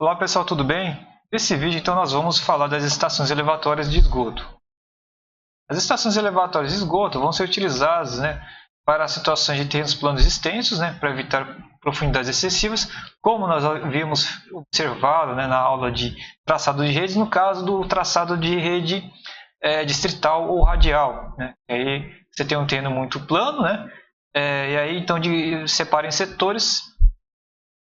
Olá pessoal, tudo bem? Nesse vídeo então nós vamos falar das estações elevatórias de esgoto. As estações elevatórias de esgoto vão ser utilizadas, para situações de terrenos planos extensos, para evitar profundidades excessivas, como nós havíamos observado, na aula de traçado de redes, no caso do traçado de rede distrital ou radial. Aí você tem um terreno muito plano, e aí então separa em setores.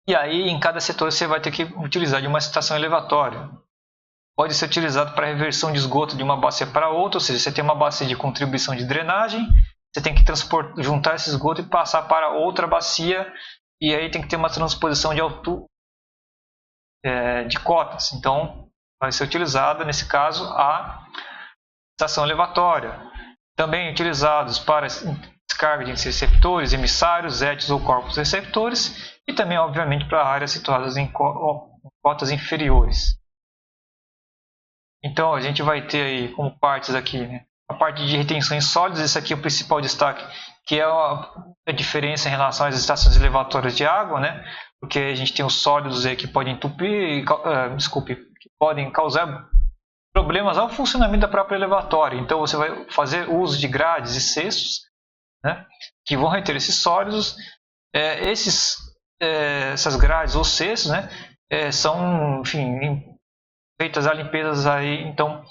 E aí, em cada setor, você vai ter que utilizar de uma estação elevatória. Pode ser utilizado para reversão de esgoto de uma bacia para outra, ou seja, você tem uma bacia de contribuição de drenagem, você tem que juntar esse esgoto e passar para outra bacia, e aí tem que ter uma transposição de altura de cotas. Então, vai ser utilizada, nesse caso, a estação elevatória. Também utilizados para descarga de receptores, emissários, étios ou corpos receptores, e também, obviamente, para áreas situadas em cotas inferiores. Então, a gente vai ter aí como partes aqui, a parte de retenções sólidas. Esse aqui é o principal destaque, que é a diferença em relação às estações elevatórias de água, porque a gente tem os sólidos aí que podem entupir, que podem causar problemas ao funcionamento da própria elevatória. Então, você vai fazer uso de grades e cestos, que vão reter esses sólidos. Essas grades ou cestos, são, enfim, feitas a limpezas aí, então,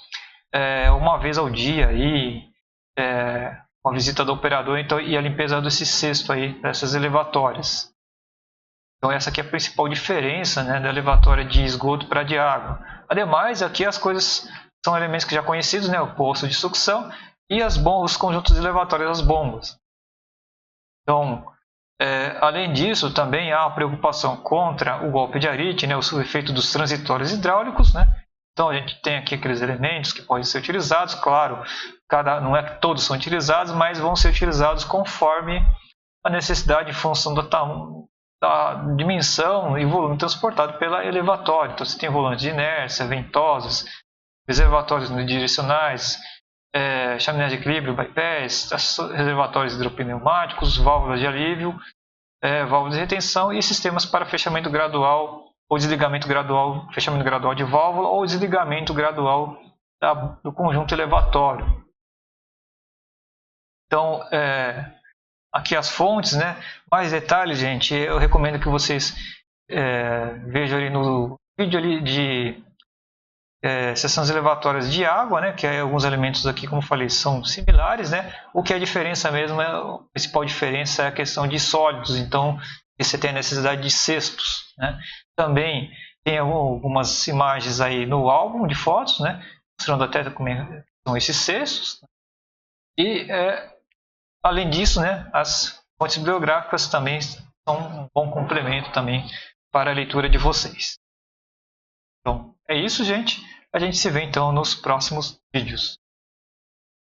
uma vez ao dia aí, uma visita do operador, então, e a limpeza desse cesto aí, dessas elevatórias. Então essa aqui é a principal diferença, da elevatória de esgoto para de água. Ademais, aqui as coisas são elementos que já conhecidos, o poço de sucção e os conjuntos elevatórios das bombas. Então, além disso, também há a preocupação contra o golpe de arite, o efeito dos transitórios hidráulicos. Então a gente tem aqui aqueles elementos que podem ser utilizados, claro, não é que todos são utilizados, mas vão ser utilizados conforme a necessidade em função da dimensão e volume transportado pela elevatória. Então você tem volantes de inércia, ventosas, reservatórios unidirecionais, chaminés de equilíbrio, bypass, reservatórios hidropneumáticos, válvulas de alívio, válvulas de retenção e sistemas para fechamento gradual ou desligamento gradual, fechamento gradual de válvula ou desligamento gradual do conjunto elevatório. Então, aqui as fontes, mais detalhes, gente, eu recomendo que vocês vejam ali no vídeo ali de seções elevatórias de água, que alguns elementos aqui, como eu falei, são similares, O que é a diferença mesmo, a principal diferença é a questão de sólidos, então você tem a necessidade de cestos, Também tem algumas imagens aí no álbum de fotos, mostrando até como são esses cestos. E, além disso, as fontes bibliográficas também são um bom complemento também para a leitura de vocês. Então, é isso, gente. A gente se vê então nos próximos vídeos.